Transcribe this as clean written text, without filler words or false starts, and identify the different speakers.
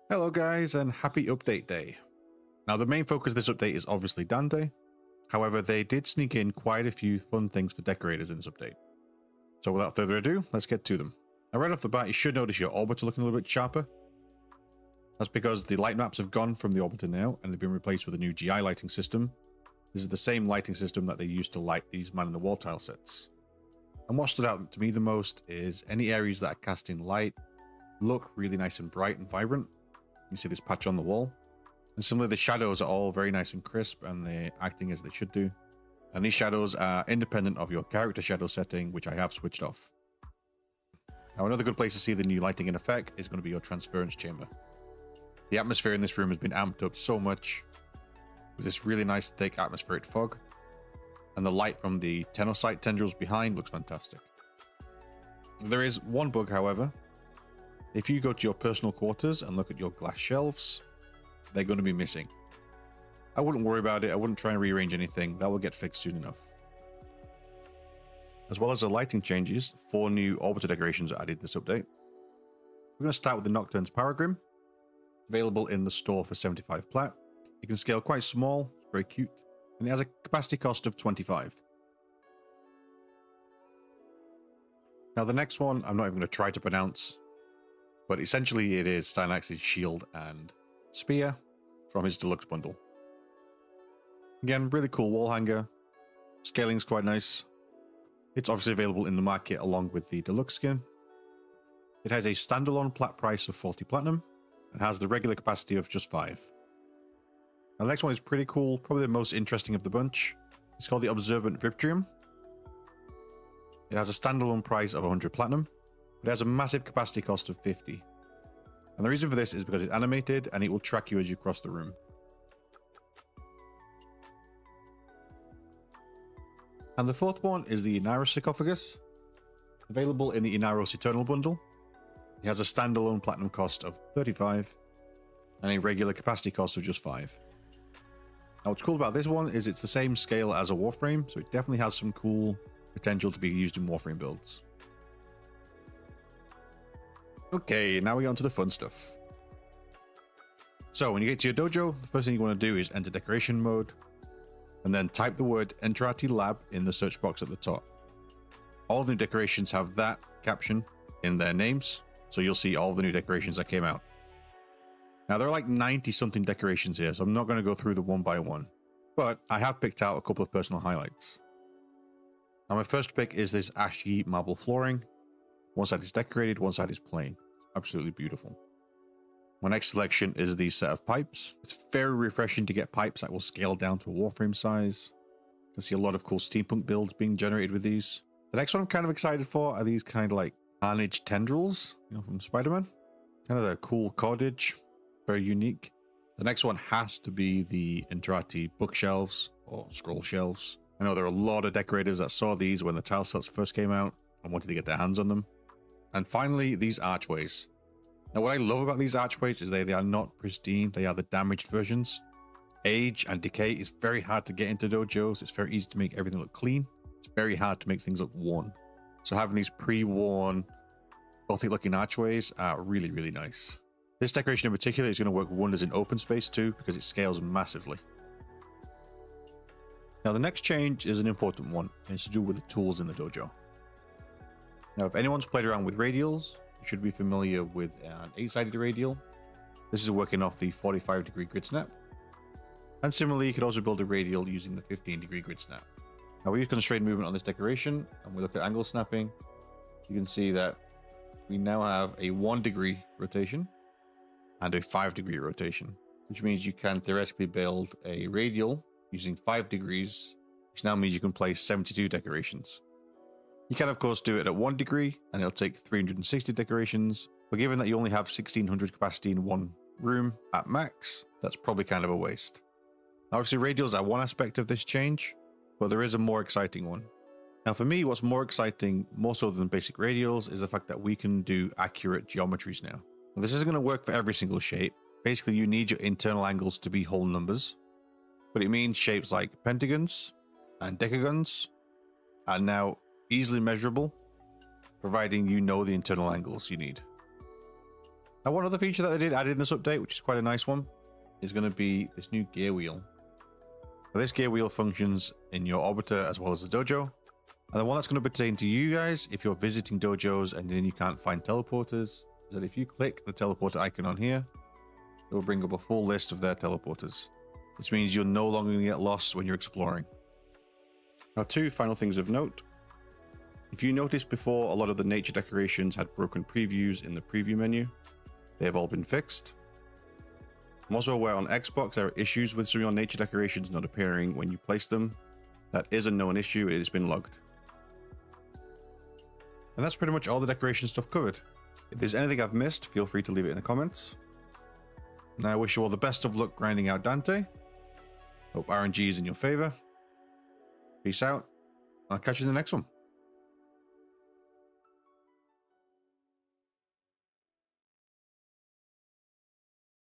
Speaker 1: Hello guys and happy update day. Now the main focus of this update is obviously Dante. However, they did sneak in quite a few fun things for decorators in this update. So without further ado, let's get to them. Now right off the bat, you should notice your orbiter looking a little bit sharper. That's because the light maps have gone from the orbiter now and they've been replaced with a new GI lighting system. This is the same lighting system that they used to light these man-in-the-wall tile sets. And what stood out to me the most is any areas that are casting light look really nice and bright and vibrant. You see this patch on the wall. And similarly, the shadows are all very nice and crisp and they're acting as they should do. And these shadows are independent of your character shadow setting, which I have switched off. Now, another good place to see the new lighting in effect is going to be your transference chamber. The atmosphere in this room has been amped up so much with this really nice thick atmospheric fog. And the light from the tenosite tendrils behind looks fantastic. There is one bug, however. If you go to your personal quarters and look at your glass shelves, they're going to be missing. I wouldn't worry about it. I wouldn't try and rearrange anything. That will get fixed soon enough. As well as the lighting changes, 4 new orbiter decorations are added this update. We're going to start with the Nocturne's Power Grim, available in the store for 75 plat. You can scale quite small, very cute, and it has a capacity cost of 25. Now the next one, I'm not even going to try to pronounce, but essentially it is Stylax's shield and spear from his deluxe bundle. Again, really cool wall hanger. Scaling's quite nice. It's obviously available in the market along with the deluxe skin. It has a standalone plat price of 40 platinum and has the regular capacity of just 5. Now the next one is pretty cool, probably the most interesting of the bunch. It's called the Observant Viprium. It has a standalone price of 100 platinum. It has a massive capacity cost of 50. And the reason for this is because it's animated and it will track you as you cross the room. And the fourth one is the Inaros Sarcophagus, available in the Inaros Eternal bundle. It has a standalone platinum cost of 35 and a regular capacity cost of just 5. Now what's cool about this one is it's the same scale as a Warframe, so it definitely has some cool potential to be used in Warframe builds. Okay, now we get on to the fun stuff. So when you get to your dojo, the first thing you want to do is enter decoration mode and then type the word Entrati Lab in the search box at the top. All the new decorations have that caption in their names, so you'll see all the new decorations that came out. Now there are like 90 something decorations here, so I'm not going to go through them one by one, but I have picked out a couple of personal highlights. Now my first pick is this ashy marble flooring. One side is decorated, one side is plain. Absolutely beautiful. My next selection is the set of pipes. It's very refreshing to get pipes that will scale down to a Warframe size. You can see a lot of cool steampunk builds being generated with these. The next one I'm kind of excited for are these kind of like carnage tendrils, you know, from Spider-Man. Kind of a cool cordage, very unique. The next one has to be the Entrati bookshelves or scroll shelves. I know there are a lot of decorators that saw these when the tile sets first came out and wanted to get their hands on them. And finally, these archways. Now, what I love about these archways is they are not pristine. They are the damaged versions. Age and decay is very hard to get into dojos. It's very easy to make everything look clean. It's very hard to make things look worn. So having these pre-worn, gothic looking archways are really, really nice. This decoration in particular is going to work wonders in open space too, because it scales massively. Now, the next change is an important one, and it's to do with the tools in the dojo. Now, if anyone's played around with radials, you should be familiar with an 8-sided radial. This is working off the 45-degree grid snap. And similarly, you could also build a radial using the 15-degree grid snap. Now, we use constrained movement on this decoration, and we look at angle snapping. You can see that we now have a 1-degree rotation and a 5-degree rotation, which means you can theoretically build a radial using 5 degrees, which now means you can place 72 decorations. You can, of course, do it at 1 degree, and it'll take 360 decorations, but given that you only have 1600 capacity in one room at max, that's probably kind of a waste. Now, obviously, radials are one aspect of this change, but there is a more exciting one. Now, for me, what's more exciting, more so than basic radials, is the fact that we can do accurate geometries now. Now this isn't going to work for every single shape. Basically, you need your internal angles to be whole numbers, but it means shapes like pentagons and decagons are now easily measurable, providing you know the internal angles you need. Now, one other feature that they did add in this update, which is quite a nice one, is going to be this new gear wheel. Now, this gear wheel functions in your orbiter as well as the dojo. And the one that's going to pertain to you guys, if you're visiting dojos and then you can't find teleporters, is that if you click the teleporter icon on here, it will bring up a full list of their teleporters. This means you're no longer going to get lost when you're exploring. Now, two final things of note. If you noticed before, a lot of the nature decorations had broken previews in the preview menu. They have all been fixed. I'm also aware on Xbox there are issues with some of your nature decorations not appearing when you place them. That is a known issue, it has been logged. And that's pretty much all the decoration stuff covered. If there's anything I've missed, feel free to leave it in the comments. And I wish you all the best of luck grinding out Dante. Hope RNG is in your favor. Peace out. I'll catch you in the next one.